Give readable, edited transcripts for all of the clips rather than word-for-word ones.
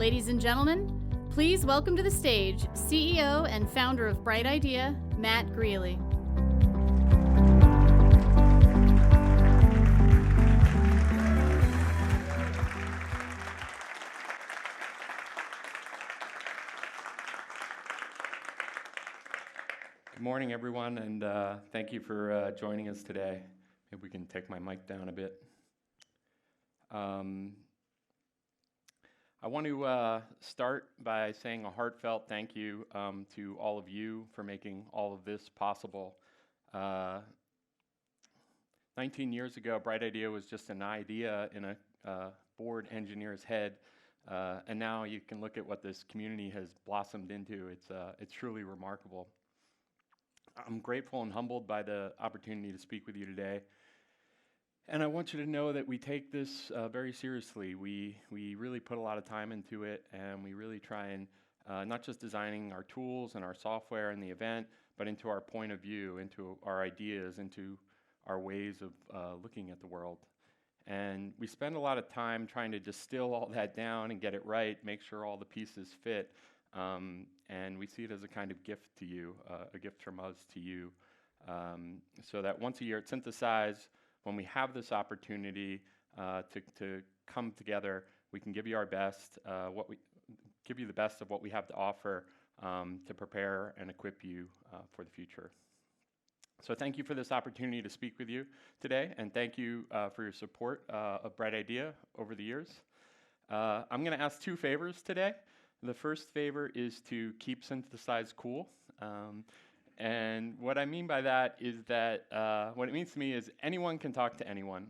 Ladies and gentlemen, please welcome to the stage CEO and founder of Brightidea, Matt Greeley. Good morning, everyone, and thank you for joining us today. Maybe we can take my mic down a bit. I want to start by saying a heartfelt thank you to all of you for making all of this possible. 19 years ago, Brightidea was just an idea in a board engineer's head, and now you can look at what this community has blossomed into. It's truly remarkable. I'm grateful and humbled by the opportunity to speak with you today. And I want you to know that we take this very seriously. We really put a lot of time into it, and we really try and not just designing our tools and our software and the event, but into our point of view, into our ideas, into our ways of looking at the world. And we spend a lot of time trying to distill all that down and get it right, make sure all the pieces fit. And we see it as a kind of gift to you, a gift from us to you, so that once a year at Synthesize, when we have this opportunity to come together, we can give you our best, give you the best of what we have to offer to prepare and equip you for the future. So thank you for this opportunity to speak with you today, and thank you for your support of Brightidea over the years. I'm going to ask two favors today. The first favor is to keep Synthesize cool. And what I mean by that is that what it means to me is anyone can talk to anyone.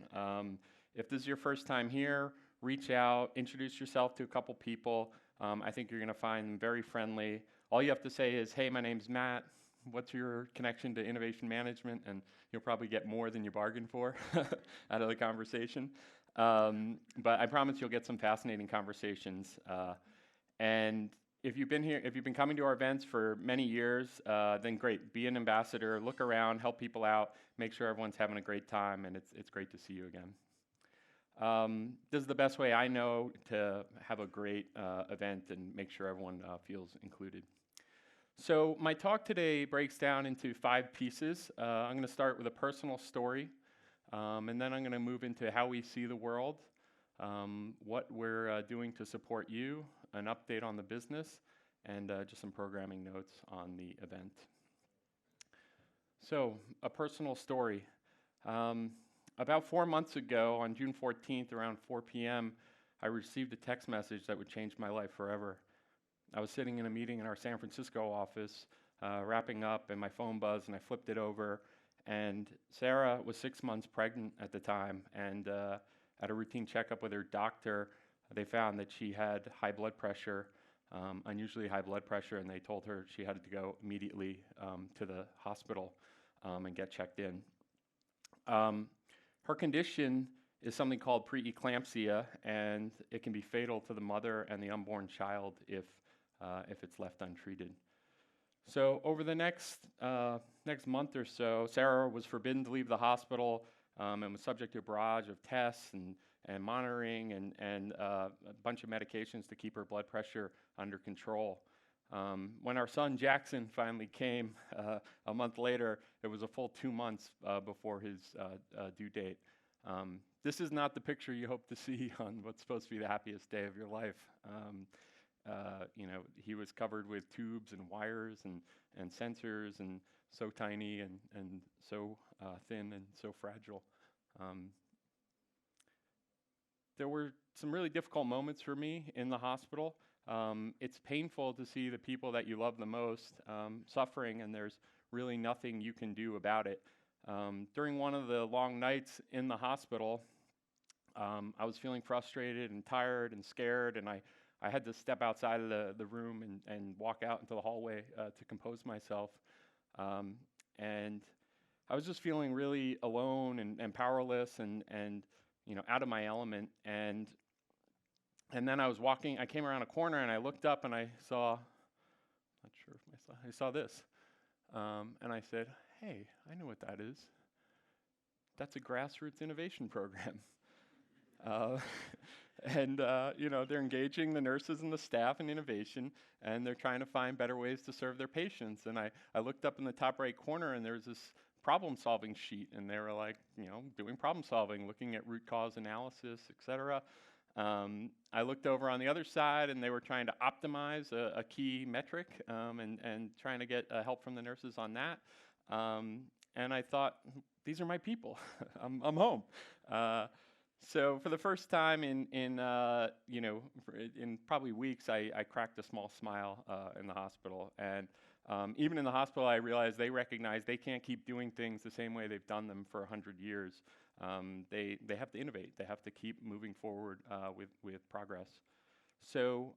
If this is your first time here, reach out, introduce yourself to a couple people. I think you're going to find them very friendly. All you have to say is, hey, my name's Matt. What's your connection to innovation management? And you'll probably get more than you bargained for out of the conversation. But I promise you'll get some fascinating conversations. And if you've been coming to our events for many years, then great. Be an ambassador, look around, help people out, make sure everyone's having a great time, and it's great to see you again. This is the best way I know to have a great event and make sure everyone feels included. So my talk today breaks down into 5 pieces. I'm going to start with a personal story, and then I'm going to move into how we see the world, what we're doing to support you, an update on the business, and just some programming notes on the event. So, a personal story. About 4 months ago, on June 14th, around 4 p.m., I received a text message that would change my life forever. I was sitting in a meeting in our San Francisco office, wrapping up, and my phone buzzed, and I flipped it over, and Sarah was 6 months pregnant at the time, and at a routine checkup with her doctor, they found that she had high blood pressure, unusually high blood pressure, and they told her she had to go immediately to the hospital and get checked in. Her condition is something called preeclampsia, and it can be fatal to the mother and the unborn child if it's left untreated. So over the next month or so, Sarah was forbidden to leave the hospital and was subject to a barrage of tests and monitoring and a bunch of medications to keep her blood pressure under control. When our son Jackson finally came a month later, it was a full 2 months before his due date. This is not the picture you hope to see on what's supposed to be the happiest day of your life. He was covered with tubes and wires and sensors, and so tiny and so thin and so fragile. There were some really difficult moments for me in the hospital. It's painful to see the people that you love the most suffering, and there's really nothing you can do about it. During one of the long nights in the hospital, I was feeling frustrated and tired and scared, and I had to step outside of the room and walk out into the hallway to compose myself. And I was just feeling really alone and powerless and out of my element. And then I came around a corner and I looked up and I saw this. And I said, hey, I know what that is. That's a grassroots innovation program. And they're engaging the nurses and the staff in innovation, and they're trying to find better ways to serve their patients. And I looked up in the top right corner, and there's this problem-solving sheet, and they were like, doing problem solving, looking at root cause analysis, et cetera. I looked over on the other side, and they were trying to optimize a key metric, and trying to get help from the nurses on that. And I thought, these are my people. I'm home. So for the first time in probably weeks, I cracked a small smile in the hospital. And even in the hospital, I realized they recognize they can't keep doing things the same way they've done them for 100 years. They have to innovate. They have to keep moving forward with progress. So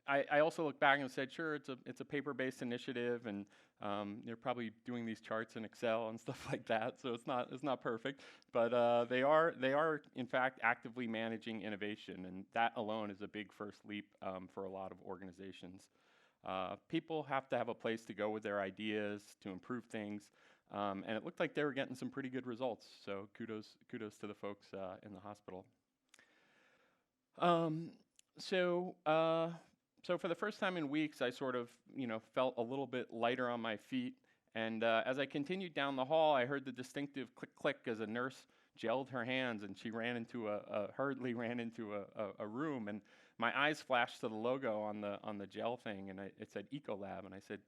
I also looked back and said, sure, it's a paper-based initiative, and they're probably doing these charts in Excel and stuff like that. So it's not perfect, but they are in fact actively managing innovation, and that alone is a big first leap for a lot of organizations. People have to have a place to go with their ideas to improve things, and it looked like they were getting some pretty good results. So kudos to the folks in the hospital. So for the first time in weeks, I sort of, felt a little bit lighter on my feet. And as I continued down the hall, I heard the distinctive click click as a nurse gelled her hands, and she hurriedly ran into a room. And my eyes flashed to the logo on the gel thing, and it said Ecolab, and I said,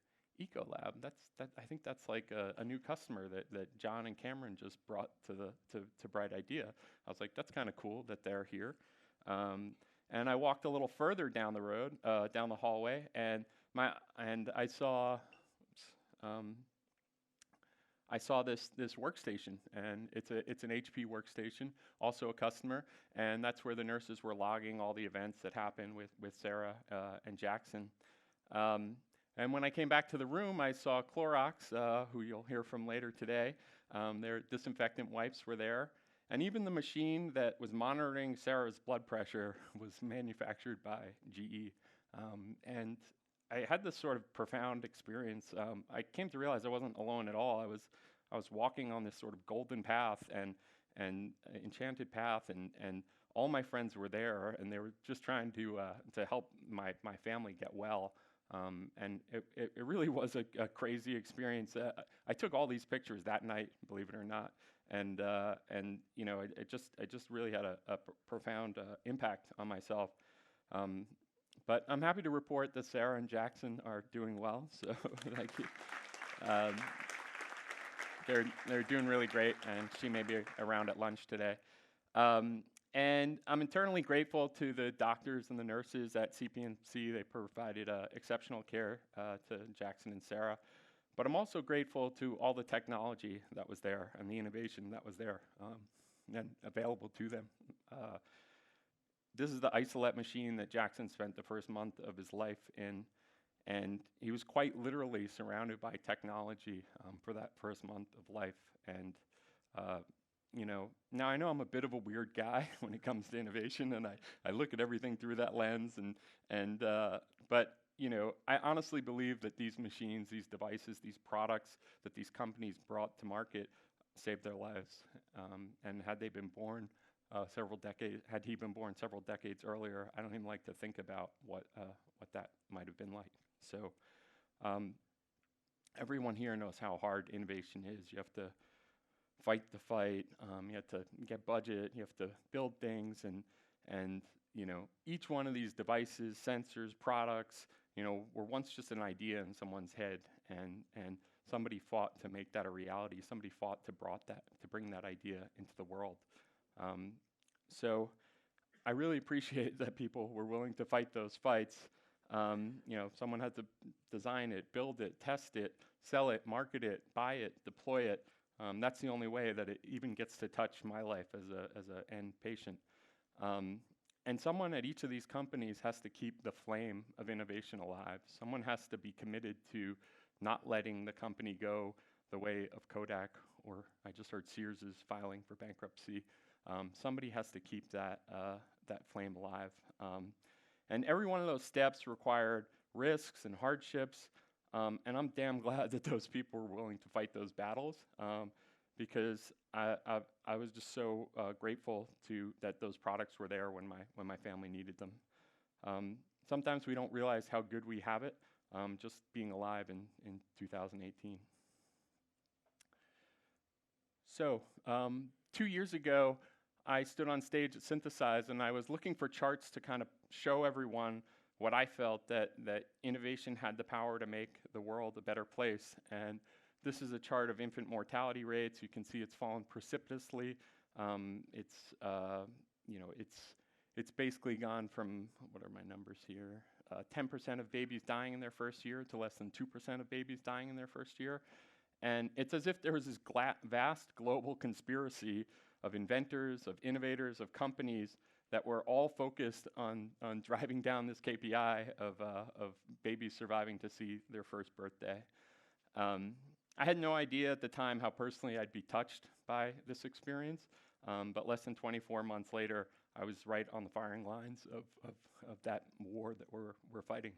Ecolab? I think that's like a new customer that John and Cameron just brought to Brightidea. I was like, that's kind of cool that they're here. And I walked a little further down the road, down the hallway, and I saw this workstation, and it's an HP workstation, also a customer, and that's where the nurses were logging all the events that happened with Sarah and Jackson. And when I came back to the room, I saw Clorox, who you'll hear from later today. Their disinfectant wipes were there. And even the machine that was monitoring Sarah's blood pressure was manufactured by GE. And I had this sort of profound experience. I came to realize I wasn't alone at all. I was walking on this sort of golden path and enchanted path, and all my friends were there, and they were just trying to help my family get well. And it really was a crazy experience. I took all these pictures that night, believe it or not. And it just really had a profound impact on myself. But I'm happy to report that Sarah and Jackson are doing well. So thank you. They're doing really great, and she may be around at lunch today. And I'm eternally grateful to the doctors and the nurses at CPNC. They provided exceptional care to Jackson and Sarah. But I'm also grateful to all the technology that was there and the innovation that was there and available to them. This is the isolate machine that Jackson spent the first month of his life in, and he was quite literally surrounded by technology for that first month of life. And now I know I'm a bit of a weird guy when it comes to innovation, and I look at everything through that lens, but I honestly believe that these machines, these devices, these products that these companies brought to market saved their lives. And had he been born several decades earlier, I don't even like to think about what that might have been like. So everyone here knows how hard innovation is. You have to fight the fight. You have to get budget. You have to build things, and each one of these devices, sensors, products, were once just an idea in someone's head, and somebody fought to make that a reality. Somebody fought to bring that idea into the world. So I really appreciate that people were willing to fight those fights. Someone had to design it, build it, test it, sell it, market it, buy it, deploy it. That's the only way that it even gets to touch my life as a end patient. And someone at each of these companies has to keep the flame of innovation alive. Someone has to be committed to not letting the company go the way of Kodak, or I just heard Sears is filing for bankruptcy. Somebody has to keep that flame alive. And every one of those steps required risks and hardships, and I'm damn glad that those people were willing to fight those battles. because I was just so grateful to that those products were there when my family needed them. Sometimes we don't realize how good we have it, just being alive in 2018. So 2 years ago, I stood on stage at Synthesize, and I was looking for charts to kind of show everyone what I felt that innovation had the power to make the world a better place. And this is a chart of infant mortality rates. You can see it's fallen precipitously. It's basically gone from, what are my numbers here, 10% of babies dying in their first year to less than 2% of babies dying in their first year. And it's as if there was this vast global conspiracy of inventors, of innovators, of companies that were all focused on driving down this KPI of babies surviving to see their first birthday. I had no idea at the time how personally I'd be touched by this experience, but less than 24 months later, I was right on the firing lines of that war that we're fighting.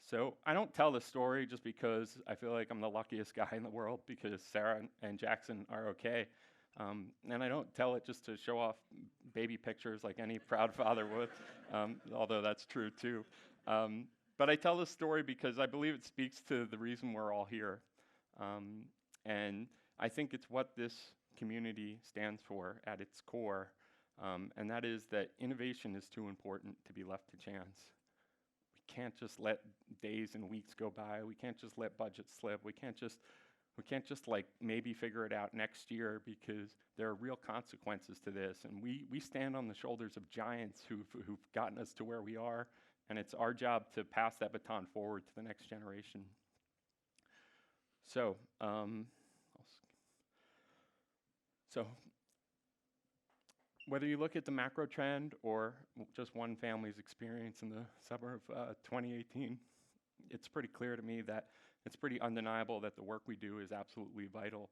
So I don't tell this story just because I feel like I'm the luckiest guy in the world because Sarah and Jackson are okay. And I don't tell it just to show off baby pictures like any proud father would, although that's true too. But I tell this story because I believe it speaks to the reason we're all here. And I think it's what this community stands for at its core, and that is that innovation is too important to be left to chance. We can't just let days and weeks go by. We can't just let budgets slip. We can't just like maybe figure it out next year, because there are real consequences to this. And we stand on the shoulders of giants who've gotten us to where we are, and it's our job to pass that baton forward to the next generation. So, whether you look at the macro trend or just one family's experience in the summer of 2018, it's pretty clear to me that it's pretty undeniable that the work we do is absolutely vital.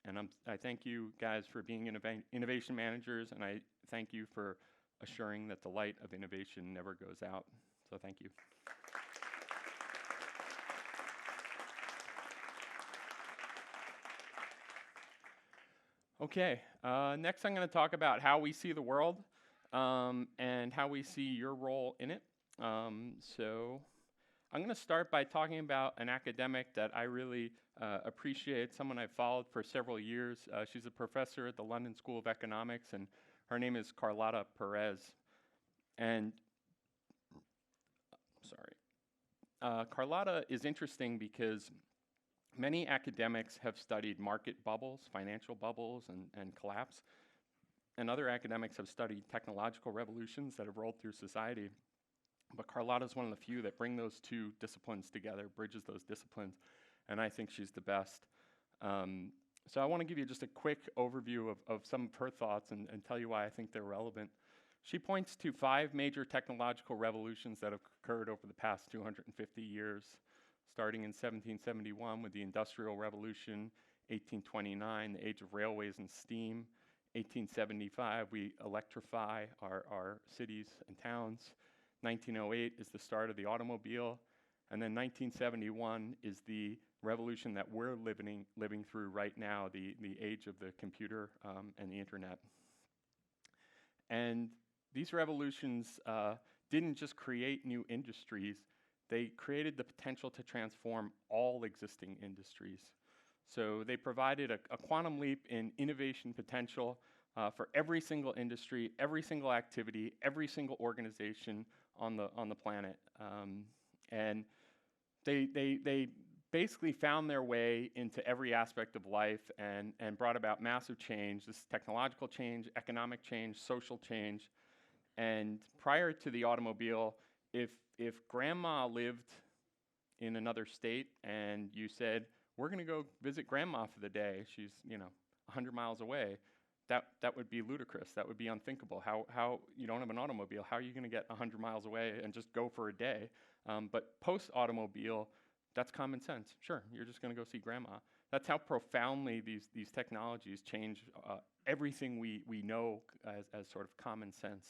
And I thank you guys for being innovation managers, and I thank you for assuring that the light of innovation never goes out. So thank you. Okay, next I'm going to talk about how we see the world and how we see your role in it. So I'm going to start by talking about an academic that I really appreciate, someone I've followed for several years. She's a professor at the London School of Economics, and her name is Carlotta Perez. And, Carlotta is interesting because many academics have studied market bubbles, financial bubbles, and collapse. And other academics have studied technological revolutions that have rolled through society. But Carlotta's one of the few that bring those two disciplines together, bridges those disciplines, and I think she's the best. So I want to give you just a quick overview of some of her thoughts and tell you why I think they're relevant. She points to 5 major technological revolutions that have occurred over the past 250 years, starting in 1771 with the Industrial Revolution, 1829, the age of railways and steam, 1875, we electrify our cities and towns, 1908 is the start of the automobile, and then 1971 is the revolution that we're living through right now, the age of the computer and the internet. And these revolutions didn't just create new industries, they created the potential to transform all existing industries. So they provided a quantum leap in innovation potential for every single industry, every single activity, every single organization on the planet. And they basically found their way into every aspect of life and brought about massive change, this technological change, economic change, social change. And prior to the automobile, if grandma lived in another state and you said, we're going to go visit grandma for the day, she's 100 miles away, that would be ludicrous. That would be unthinkable. How you don't have an automobile, how are you going to get 100 miles away and just go for a day? But post-automobile, that's common sense. Sure, you're just going to go see grandma. That's how profoundly these technologies change everything we know as sort of common sense.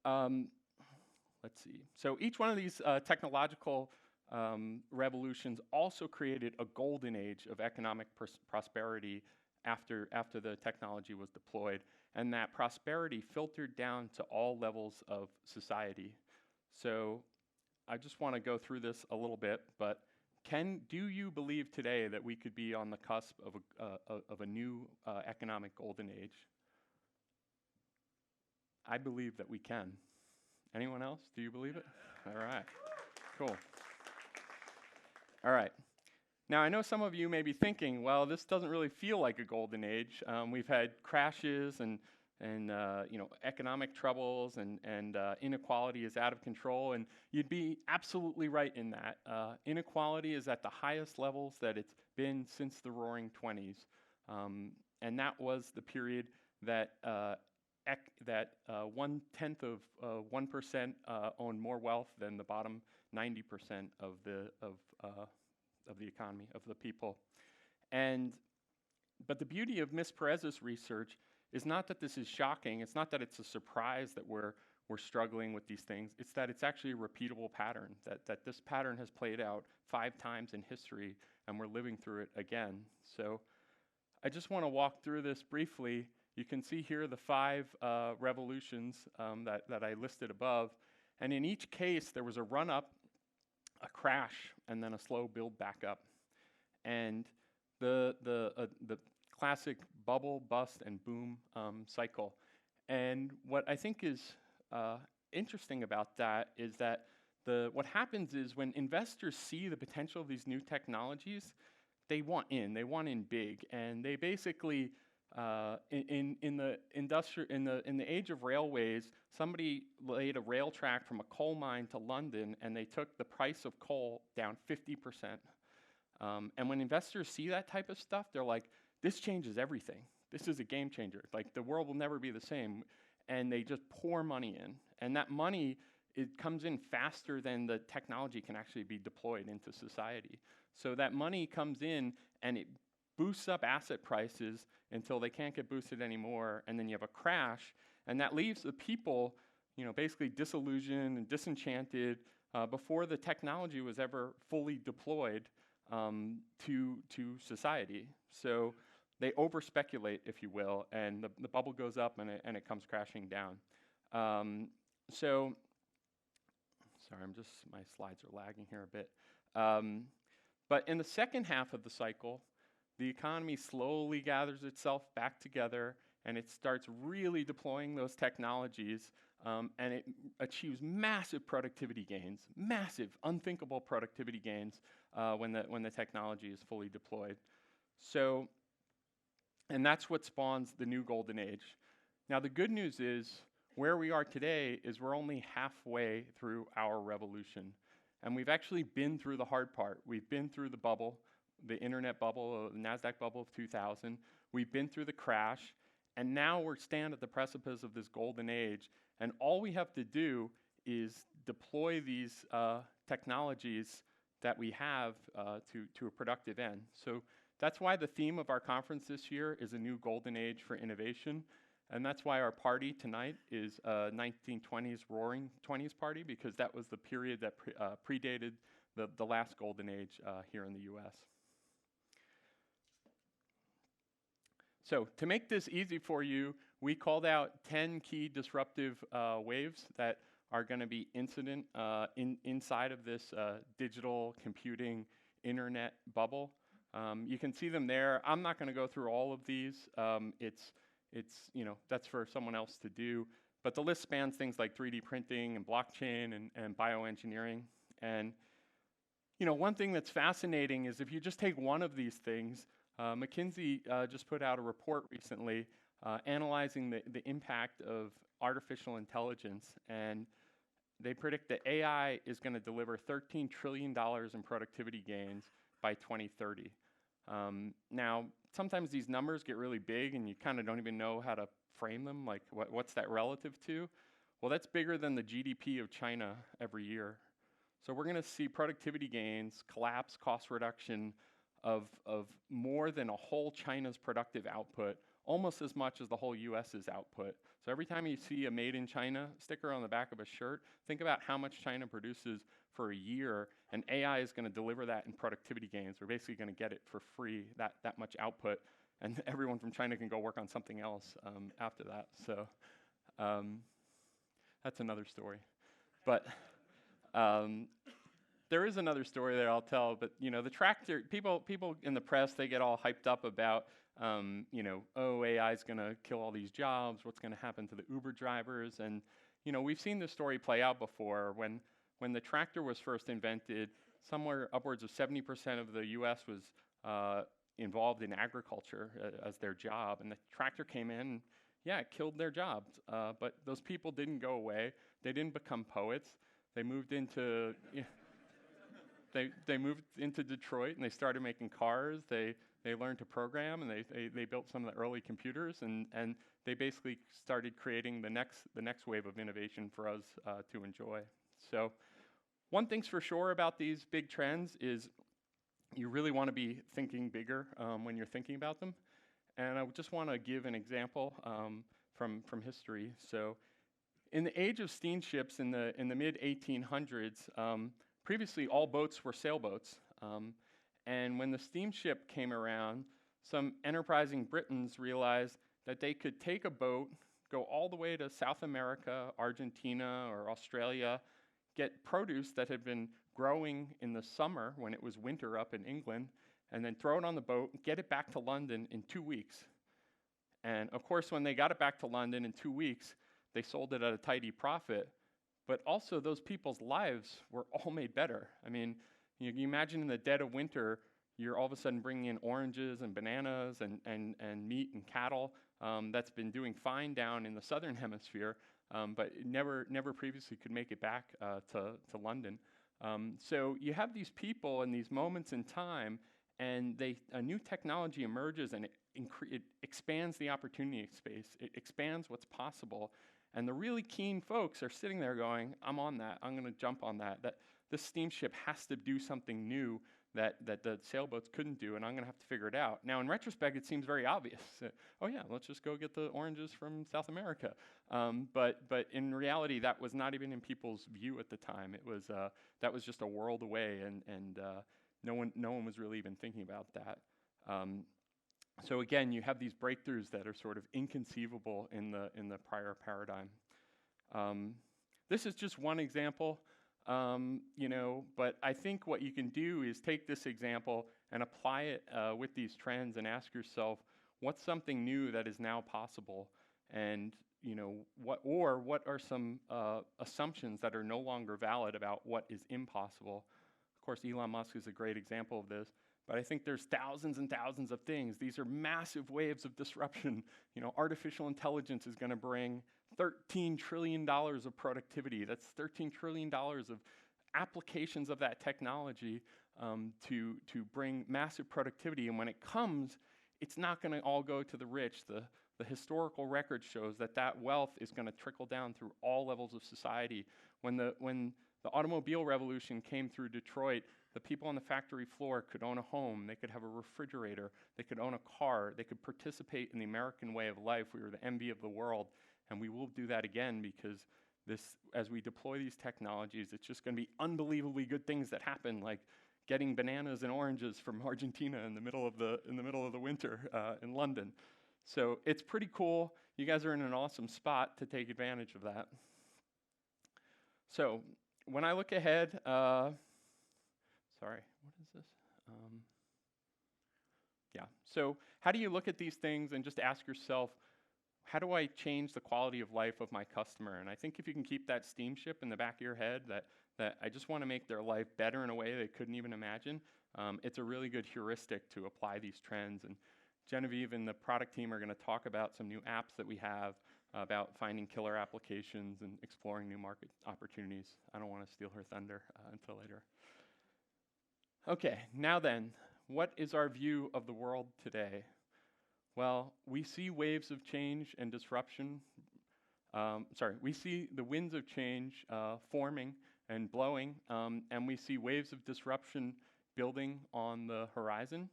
Let's see. So each one of these technological revolutions also created a golden age of economic prosperity after the technology was deployed, and that prosperity filtered down to all levels of society. So I just want to go through this a little bit, but do you believe today that we could be on the cusp of a new economic golden age? I believe that we can. Anyone else? Do you believe it? All right. Cool. All right. Now, I know some of you may be thinking, well, this doesn't really feel like a golden age. We've had crashes and economic troubles and inequality is out of control, and you'd be absolutely right in that. Inequality is at the highest levels that it's been since the Roaring '20s, and that was the period that 1/10 of 1% owned more wealth than the bottom 90% of the economy, of the people. But the beauty of Ms. Perez's research is not that this is shocking. It's not that it's a surprise that we're struggling with these things. It's that it's actually a repeatable pattern, that this pattern has played out 5 times in history, and we're living through it again. So I just want to walk through this briefly. You can see here the 5 revolutions that I listed above. And in each case, there was a run-up, a crash, and then a slow build back up. And the classic bubble, bust, and boom cycle. And what I think is interesting about that is that what happens is when investors see the potential of these new technologies, they want in big, and they basically in the age of railways, somebody laid a rail track from a coal mine to London, and they took the price of coal down 50%. And when investors see that type of stuff, they're like, this changes everything. This is a game changer. Like, the world will never be the same. And they just pour money in. And that money, it comes in faster than the technology can actually be deployed into society. So that money comes in, and it boosts up asset prices until they can't get boosted anymore, and then you have a crash, and that leaves the people, basically disillusioned and disenchanted before the technology was ever fully deployed to society. So they over-speculate, if you will, and the bubble goes up and it comes crashing down. Sorry, my slides are lagging here a bit. But in the second half of the cycle, the economy slowly gathers itself back together, and it starts really deploying those technologies, and it achieves massive productivity gains, massive, unthinkable productivity gains when the technology is fully deployed. So, and that's what spawns the new golden age. Now, the good news is, where we are today is we're only halfway through our revolution. And we've actually been through the hard part. We've been through the bubble, the internet bubble, the NASDAQ bubble of 2000. We've been through the crash. And now we're standing at the precipice of this golden age. And all we have to do is deploy these technologies that we have to a productive end. So that's why the theme of our conference this year is a new golden age for innovation. And that's why our party tonight is 1920s Roaring '20s party, because that was the period that predated the last golden age here in the US. So to make this easy for you, we called out 10 key disruptive waves that are going to be incident inside of this digital computing internet bubble. You can see them there. I'm not going to go through all of these. That's for someone else to do. But the list spans things like 3D printing and blockchain and bioengineering. And one thing that's fascinating is if you just take one of these things, McKinsey just put out a report recently analyzing the impact of artificial intelligence. And they predict that AI is going to deliver $13 trillion in productivity gains by 2030. Now, sometimes these numbers get really big and you kind of don't even know how to frame them, like what's that relative to? Well, that's bigger than the GDP of China every year. So we're going to see productivity gains, collapse, cost reduction of more than a whole China's productive output almost as much as the whole US's output. So every time you see a Made in China sticker on the back of a shirt, think about how much China produces for a year, and AI is going to deliver that in productivity gains. We're basically going to get it for free, that much output, and everyone from China can go work on something else after that. So that's another story. But there is another story that I'll tell, but the tractor, people in the press, they get all hyped up about, oh, AI is going to kill all these jobs, what's going to happen to the Uber drivers, and we've seen this story play out before. When the tractor was first invented, somewhere upwards of 70% of the U.S. was involved in agriculture as their job, and the tractor came in, and yeah, it killed their jobs, but those people didn't go away. They didn't become poets. They moved into they moved into Detroit, and they started making cars. They learned to program, and they built some of the early computers, and they basically started creating the next wave of innovation for us to enjoy. So one thing's for sure about these big trends is you really want to be thinking bigger when you're thinking about them. And I just want to give an example from history. So in the age of steamships in the mid-1800s, previously all boats were sailboats. And when the steamship came around, some enterprising Britons realized that they could take a boat, go all the way to South America, Argentina, or Australia, get produce that had been growing in the summer when it was winter up in England, and then throw it on the boat, get it back to London in 2 weeks. And of course, when they got it back to London in 2 weeks, they sold it at a tidy profit, but also those people's lives were all made better. I mean, you imagine in the dead of winter, you're all of a sudden bringing in oranges and bananas and meat and cattle that's been doing fine down in the southern hemisphere, but it never previously could make it back to London. So you have these people and these moments in time, and a new technology emerges, and it expands the opportunity space. It expands what's possible. And the really keen folks are sitting there going, I'm on that. I'm going to jump on that. That this steamship has to do something new that the sailboats couldn't do, and I'm going to have to figure it out. Now, in retrospect, it seems very obvious. Oh yeah, let's just go get the oranges from South America. But in reality, that was not even in people's view at the time. It was that was just a world away, and no one was really even thinking about that. So again, you have these breakthroughs that are sort of inconceivable in the prior paradigm. This is just one example. But I think what you can do is take this example and apply it with these trends and ask yourself, what's something new that is now possible? And what are some assumptions that are no longer valid about what is impossible? Of course, Elon Musk is a great example of this, but I think there's thousands and thousands of things. These are massive waves of disruption. Artificial intelligence is going to bring $13 trillion of productivity. That's $13 trillion of applications of that technology to bring massive productivity. And when it comes, it's not going to all go to the rich. The historical record shows that wealth is going to trickle down through all levels of society. When the automobile revolution came through Detroit, the people on the factory floor could own a home, they could have a refrigerator, they could own a car, they could participate in the American way of life. We were the envy of the world. And we will do that again, because as we deploy these technologies, it's just going to be unbelievably good things that happen, like getting bananas and oranges from Argentina in the middle of the winter in London. So it's pretty cool. You guys are in an awesome spot to take advantage of that. So when I look ahead, sorry, what is this? Yeah. So how do you look at these things and just ask yourself, how do I change the quality of life of my customer? And I think if you can keep that steamship in the back of your head, that I just want to make their life better in a way they couldn't even imagine, it's a really good heuristic to apply these trends. And Genevieve and the product team are going to talk about some new apps that we have about finding killer applications and exploring new market opportunities. I don't want to steal her thunder until later. Okay, now then, what is our view of the world today? Well, we see waves of change and disruption. We see the winds of change forming and blowing, and we see waves of disruption building on the horizon.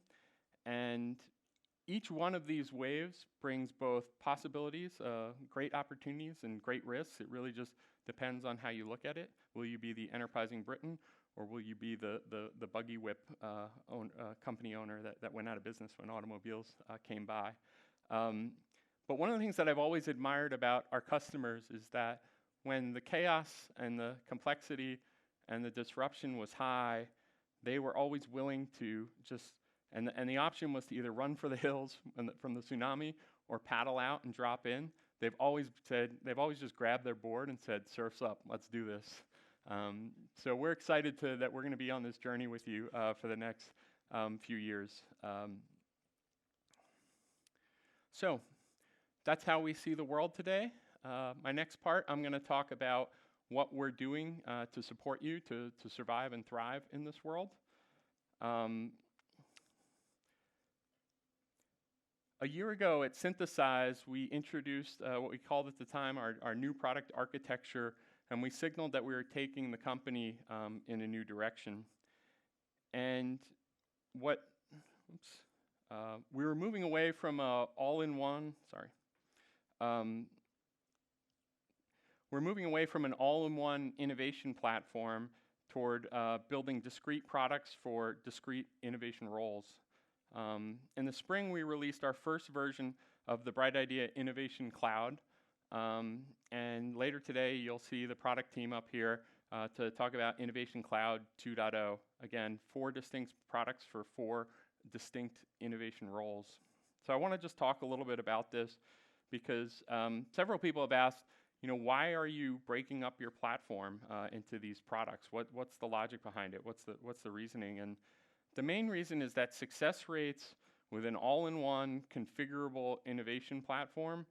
And each one of these waves brings both possibilities, great opportunities, and great risks. It really just depends on how you look at it. Will you be the enterprising Briton, or will you be the buggy whip company owner that went out of business when automobiles came by? But one of the things that I've always admired about our customers is that when the chaos and the complexity and the disruption was high, they were always willing to just, and the option was to either run for the hills from the tsunami or paddle out and drop in. They've always just grabbed their board and said, surf's up, let's do this. So we're excited that we're going to be on this journey with you for the next few years. So that's how we see the world today. My next part, I'm going to talk about what we're doing to support you to survive and thrive in this world. A year ago at Synthesize, we introduced what we called at the time our new product architecture, and we signaled that we were taking the company in a new direction. And we were moving away from all-in-one, we're moving away from an all-in-one innovation platform toward building discrete products for discrete innovation roles. In the spring, we released our first version of the Brightidea Innovation Cloud. And later today, you'll see the product team up here to talk about Innovation Cloud 2.0. Again, 4 distinct products for 4 distinct innovation roles. So I want to just talk a little bit about this because several people have asked, why are you breaking up your platform into these products? What's the logic behind it? What's the reasoning? And the main reason is that success rates with an all-in-one configurable innovation platform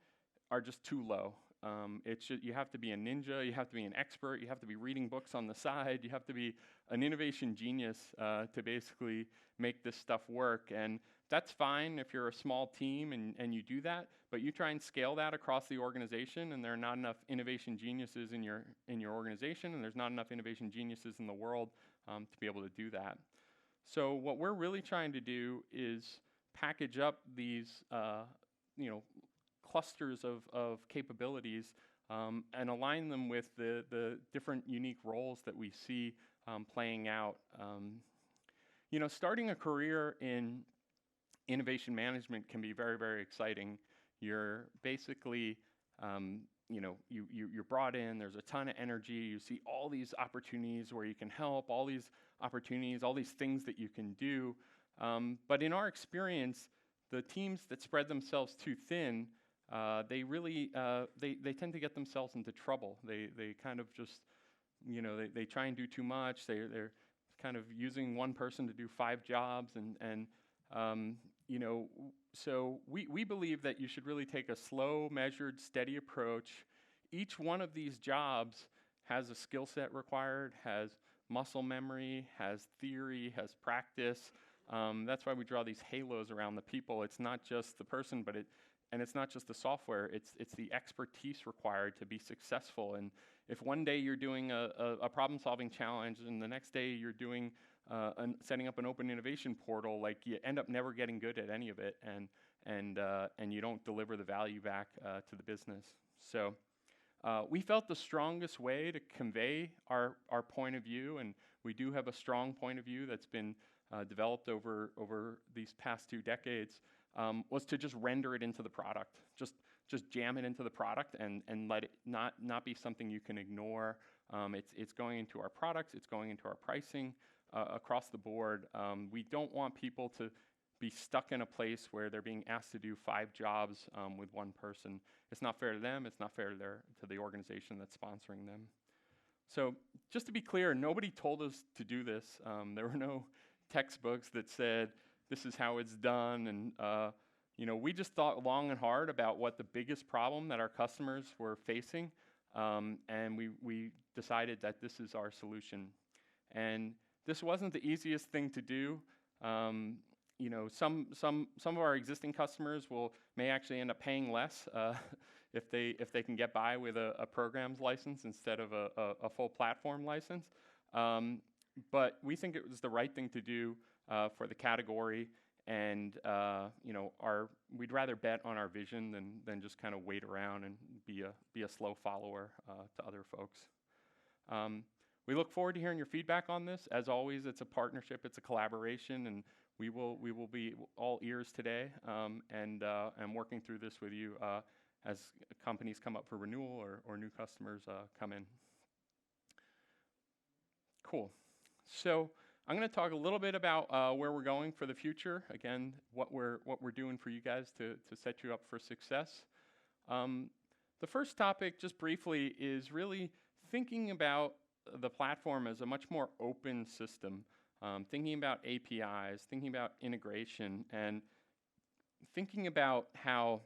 are just too low. You have to be a ninja, you have to be an expert, you have to be reading books on the side, you have to be an innovation genius to basically make this stuff work. And that's fine if you're a small team and you do that, but you try and scale that across the organization, and there are not enough innovation geniuses in your organization, and there's not enough innovation geniuses in the world to be able to do that. So what we're really trying to do is package up these clusters of capabilities and align them with the different unique roles that we see playing out. Starting a career in innovation management can be very, very exciting. You're basically, you're brought in, there's a ton of energy, you see all these opportunities where you can help, all these opportunities, all these things that you can do. But in our experience, the teams that spread themselves too thin, they really, they tend to get themselves into trouble. They kind of just, they try and do too much. They're kind of using one person to do 5 jobs, so we believe that you should really take a slow, measured, steady approach. Each one of these jobs has a skill set required, has muscle memory, has theory, has practice. That's why we draw these halos around the people. It's not just the person, and it's not just the software. It's the expertise required to be successful. And if one day you're doing a problem-solving challenge, and the next day you're doing setting up an open innovation portal, like you end up never getting good at any of it, and you don't deliver the value back to the business. So we felt the strongest way to convey our point of view, and we do have a strong point of view that's been developed over these past 2 decades, was to just render it into the product. Just jam it into the product and let it not be something you can ignore. It's going into our products, it's going into our pricing across the board. We don't want people to be stuck in a place where they're being asked to do 5 jobs with one person. It's not fair to them, it's not fair to the organization that's sponsoring them. So just to be clear, nobody told us to do this. There were no textbooks that said this is how it's done, and we just thought long and hard about what the biggest problem that our customers were facing, and we decided that this is our solution. And this wasn't the easiest thing to do. Some of our existing customers may actually end up paying less if they can get by with a programs license instead of a full platform license. But we think it was the right thing to do for the category, and we'd rather bet on our vision than just kind of wait around and be a slow follower to other folks. We look forward to hearing your feedback on this. As always, it's a partnership, it's a collaboration, and we will be all ears today, and working through this with you as companies come up for renewal or new customers come in. Cool. So I'm going to talk a little bit about where we're going for the future. Again, what we're doing for you guys to set you up for success. The first topic, just briefly, is really thinking about the platform as a much more open system, thinking about APIs, thinking about integration, and thinking about how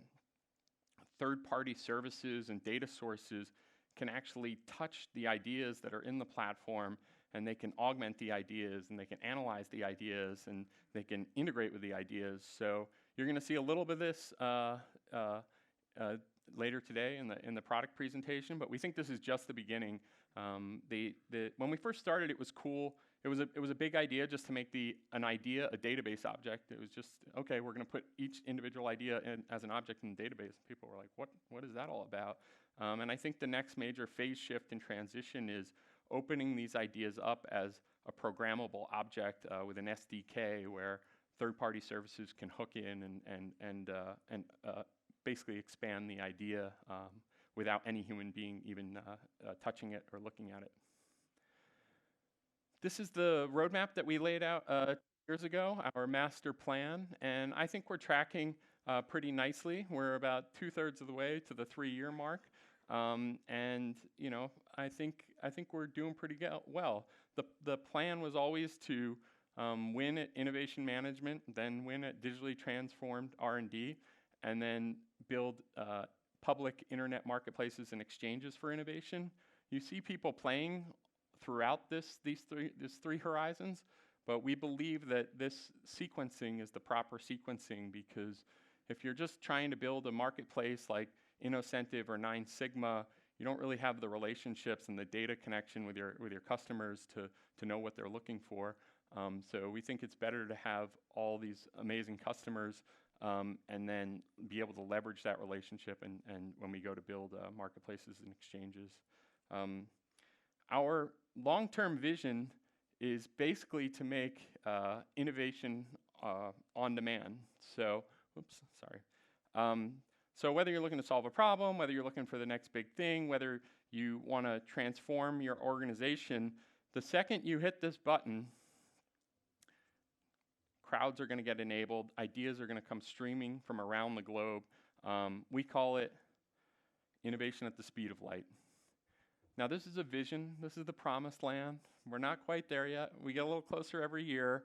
third-party services and data sources can actually touch the ideas that are in the platform, and they can augment the ideas, and they can analyze the ideas, and they can integrate with the ideas. So you're going to see a little bit of this later today in the product presentation, but we think this is just the beginning. When we first started, it was cool. It was a big idea just to make an idea a database object. It was just, okay, we're going to put each individual idea as an object in the database. People were like, what is that all about? And I think the next major phase shift and transition is opening these ideas up as a programmable object with an SDK where third-party services can hook in and basically expand the idea without any human being even touching it or looking at it. This is the roadmap that we laid out years ago, our master plan, and I think we're tracking pretty nicely. We're about 2/3 of the way to the 3-year mark, and I think we're doing pretty well. The plan was always to win at innovation management, then win at digitally transformed R&D, and then build public internet marketplaces and exchanges for innovation. You see people playing throughout these three horizons, but we believe that this sequencing is the proper sequencing, because if you're just trying to build a marketplace like Innocentive or 9 Sigma, you don't really have the relationships and the data connection with your customers to know what they're looking for. So we think it's better to have all these amazing customers and then be able to leverage that relationship and when we go to build marketplaces and exchanges. Our long-term vision is basically to make innovation on demand. So, so whether you're looking to solve a problem, whether you're looking for the next big thing, whether you want to transform your organization, the second you hit this button, crowds are going to get enabled, ideas are going to come streaming from around the globe. We call it innovation at the speed of light. Now this is a vision, this is the promised land. We're not quite there yet. We get a little closer every year,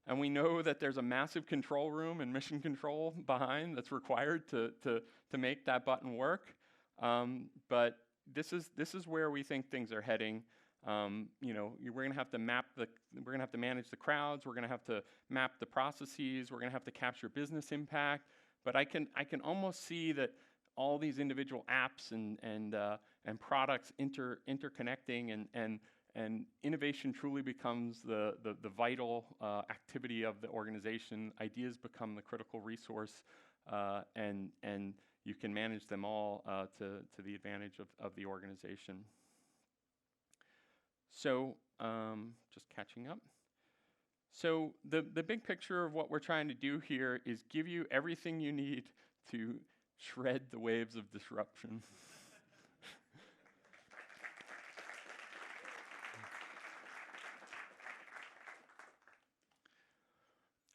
and we know that there's a massive control room and mission control behind that's required to make that button work. But this is where we think things are heading. We're going to have to we're going to have to manage the crowds. We're going to have to map the processes. We're going to have to capture business impact. But I can almost see that all these individual apps and products interconnecting, and innovation truly becomes the vital activity of the organization. Ideas become the critical resource, and you can manage them all to the advantage of the organization. So just catching up. So the big picture of what we're trying to do here is give you everything you need to shred the waves of disruption.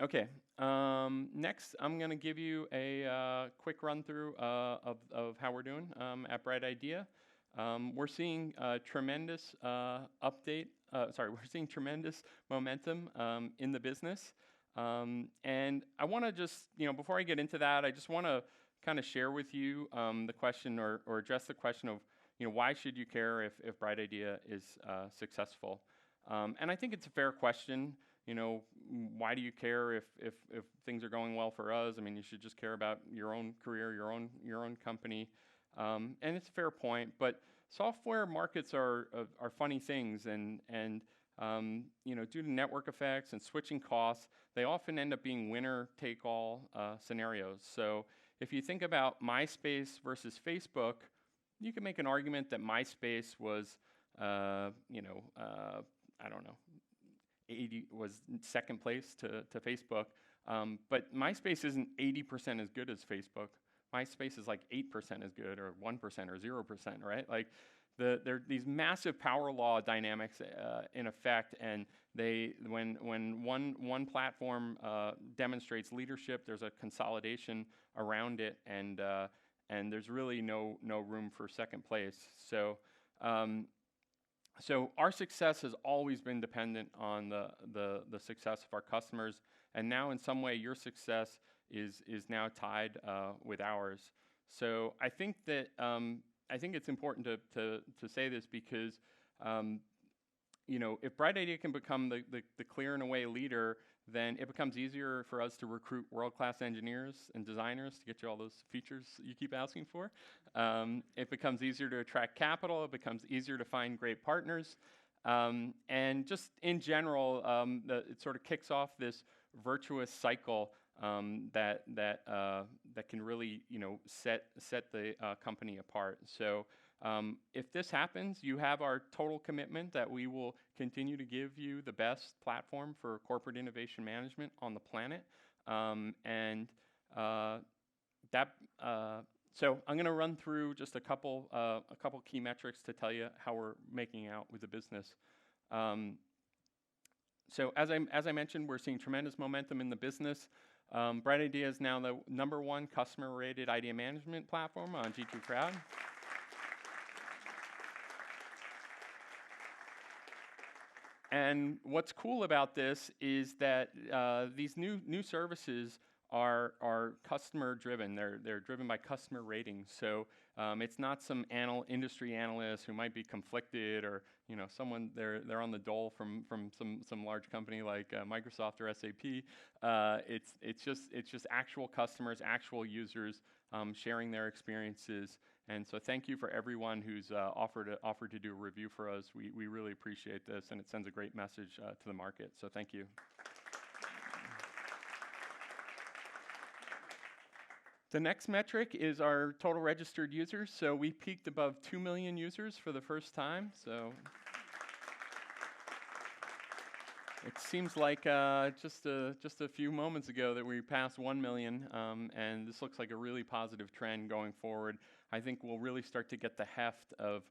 Okay, next I'm going to give you a quick run through of how we're doing at Brightidea. We're seeing tremendous we're seeing tremendous momentum in the business. And I want to just, before I get into that, I just want to kind of share with you the question or address the question of, why should you care if Brightidea is successful? And I think it's a fair question. Why do you care if things are going well for us? I mean, you should just care about your own career, your own company. And it's a fair point, but software markets are funny things, and Due to network effects and switching costs, they often end up being winner-take-all scenarios. So if you think about MySpace versus Facebook, you can make an argument that MySpace was, I don't know, 80 was second place to Facebook. But MySpace isn't 80% as good as Facebook. MySpace is like 8% as good, or 1% or 0%, right? Like, there are these massive power law dynamics in effect, and when one platform demonstrates leadership, there's a consolidation around it, and there's really no room for second place. So our success has always been dependent on the success of our customers, and now in some way your success is now tied with ours. So I think that I think it's important to say this because if Brightidea can become the clear and away leader, then it becomes easier for us to recruit world-class engineers and designers to get you all those features you keep asking for. It becomes easier to attract capital. It becomes easier to find great partners. And just in general, it sort of kicks off this virtuous cycle that can really set the company apart. So if this happens, you have our total commitment that we will continue to give you the best platform for corporate innovation management on the planet. So I'm going to run through just a couple key metrics to tell you how we're making out with the business. So as I mentioned, we're seeing tremendous momentum in the business. Brightidea is now the #1 customer-rated idea management platform on G2 Crowd. And what's cool about this is that these new services are customer-driven. They're driven by customer ratings. So it's not some industry analyst who might be conflicted, or someone they're on the dole from some large company like Microsoft or SAP. It's just actual customers, actual users sharing their experiences. And so thank you for everyone who's offered to do a review for us. We really appreciate this, and it sends a great message to the market. So thank you. The next metric is our total registered users. So we peaked above 2 million users for the first time. So it seems like just a few moments ago that we passed 1 million, and this looks like a really positive trend going forward. I think we'll really start to get the heft of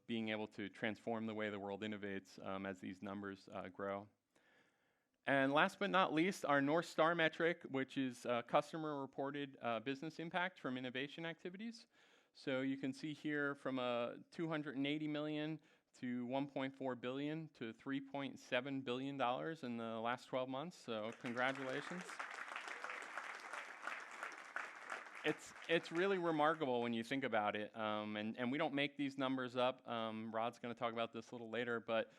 being able to transform the way the world innovates as these numbers grow. And last but not least, our North Star metric, which is customer-reported business impact from innovation activities. So you can see here from 280 million to 1.4 billion to $3.7 billion in the last 12 months. So congratulations. It's really remarkable when you think about it, and we don't make these numbers up. Rod's going to talk about this a little later, but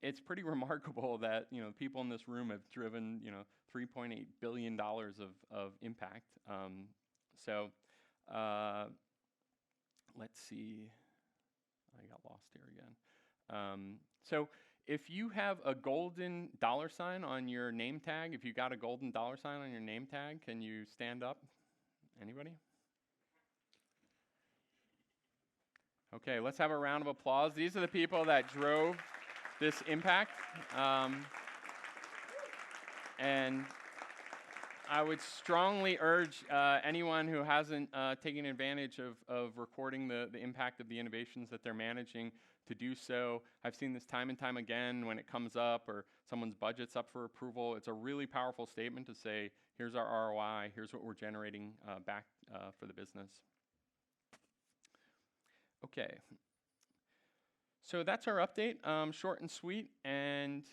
it's pretty remarkable that people in this room have driven $3.8 billion of impact. Let's see. I got lost here again. So if you have a golden $sign on your name tag, if you got a golden $sign on your name tag, can you stand up? Anybody? Okay, let's have a round of applause. These are the people that drove this impact. And I would strongly urge anyone who hasn't taken advantage of recording the impact of the innovations that they're managing to do so. I've seen this time and time again when it comes up or someone's budget's up for approval. It's a really powerful statement to say, here's our ROI, here's what we're generating back for the business. Okay. So that's our update, short and sweet, and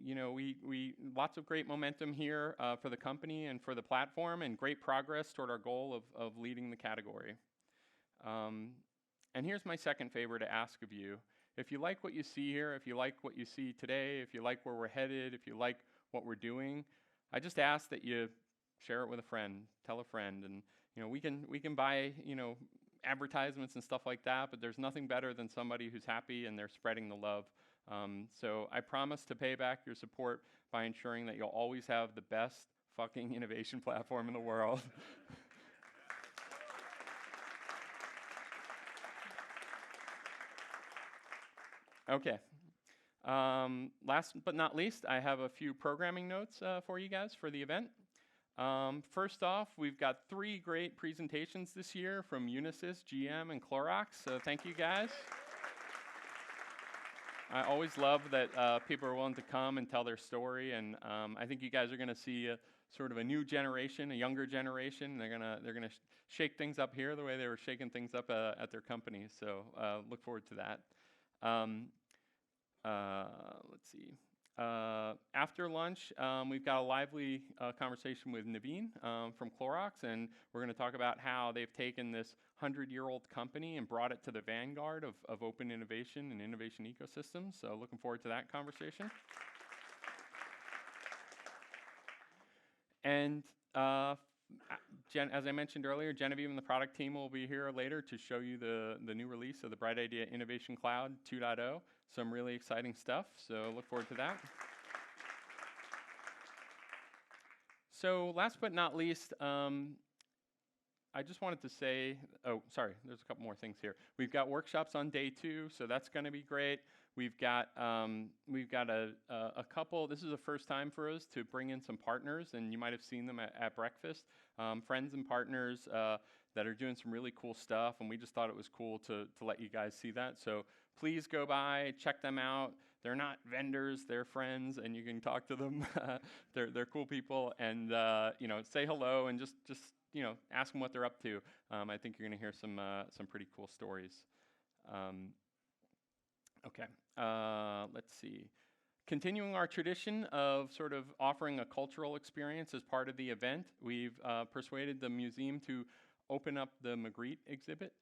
we lots of great momentum here for the company and for the platform, and great progress toward our goal of leading the category. And here's my second favor to ask of you. If you like what you see here, if you like what you see today, if you like where we're headed, if you like what we're doing, I just ask that you share it with a friend, tell a friend, and we can buy advertisements and stuff like that, but there's nothing better than somebody who's happy and they're spreading the love So I promise to pay back your support by ensuring that you'll always have the best fucking innovation platform in the world. Okay. Last but not least, I have a few programming notes for you guys for the event. First off, we've got 3 great presentations this year from Unisys, GM, and Clorox, so thank you guys. I always love that people are willing to come and tell their story, and I think you guys are going to see sort of a new generation, a younger generation. They're gonna shake things up here the way they were shaking things up at their companies. So look forward to that. Let's see. After lunch, we've got a lively conversation with Naveen from Clorox, and we're going to talk about how they've taken this 100-year-old company and brought it to the vanguard of open innovation and innovation ecosystems. So looking forward to that conversation. And as I mentioned earlier, Genevieve and the product team will be here later to show you the new release of the Brightidea Innovation Cloud 2.0. Some really exciting stuff, so look forward to that. So last but not least, I just wanted to say, oh, sorry, there's a couple more things here. We've got workshops on day 2, so that's going to be great. We've got a couple. This is the first time for us to bring in some partners, and you might have seen them at breakfast. Friends and partners that are doing some really cool stuff, and we just thought it was cool to let you guys see that. So please go by, check them out. They're not vendors, they're friends, and you can talk to them. They're cool people, and say hello and just ask them what they're up to. I think you're going to hear some pretty cool stories. Okay, let's see. Continuing our tradition of sort of offering a cultural experience as part of the event, we've persuaded the museum to open up the Magritte exhibit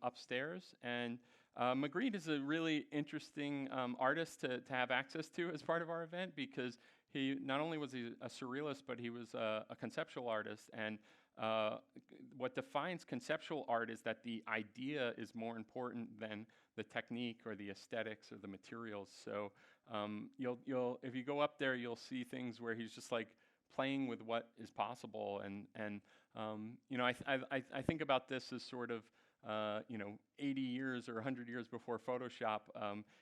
upstairs. And Magritte is a really interesting artist to have access to as part of our event, because he not only was a surrealist, but he was a conceptual artist. And what defines conceptual art is that the idea is more important than the technique or the aesthetics or the materials. So if you go up there, you'll see things where he's just like playing with what is possible. And I think about this as sort of 80 years or 100 years before Photoshop.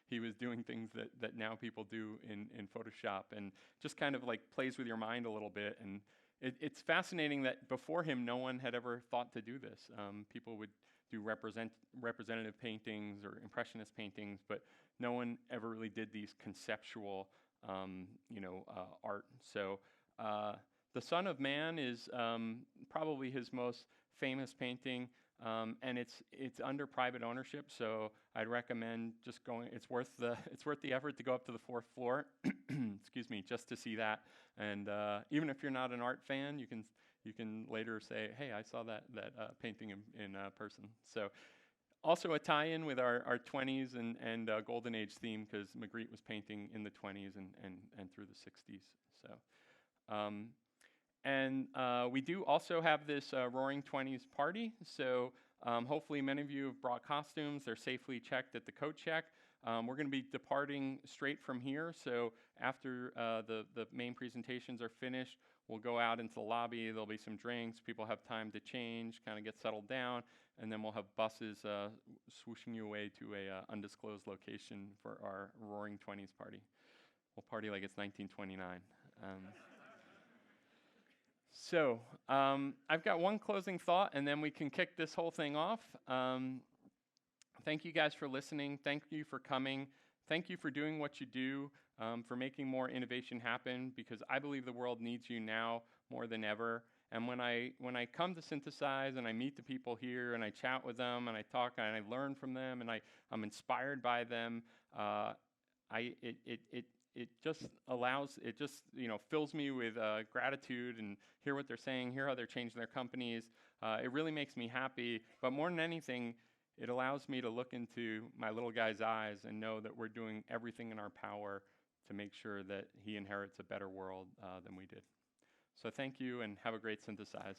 He was doing things that now people do in Photoshop, and just kind of like plays with your mind a little bit. And it's fascinating that before him, no one had ever thought to do this. People would do representative paintings or impressionist paintings, but no one ever really did these conceptual, art. So The Son of Man is probably his most famous painting, and it's under private ownership. So I'd recommend just going. It's worth the effort to go up to the 4th floor, excuse me, just to see that. And even if you're not an art fan, you can later say, hey, I saw that painting in person. So also a tie-in with our 20s and Golden Age theme, because Magritte was painting in the 20s and through the 60s. So, we do also have this Roaring 20s party. So hopefully many of you have brought costumes. They're safely checked at the coat check. We're going to be departing straight from here. So after the main presentations are finished, we'll go out into the lobby. There'll be some drinks. People have time to change, kind of get settled down, and then we'll have buses swooshing you away to a undisclosed location for our Roaring 20s party. We'll party like it's 1929. So I've got one closing thought, and then we can kick this whole thing off. Thank you guys for listening. Thank you for coming. Thank you for doing what you do, for making more innovation happen, because I believe the world needs you now more than ever. And when I come to Synthesize and I meet the people here and I chat with them and I talk and I learn from them and I'm inspired by them, it just fills me with gratitude, and hear what they're saying, hear how they're changing their companies. It really makes me happy. But more than anything, it allows me to look into my little guy's eyes and know that we're doing everything in our power to make sure that he inherits a better world than we did. So thank you, and have a great Synthesize.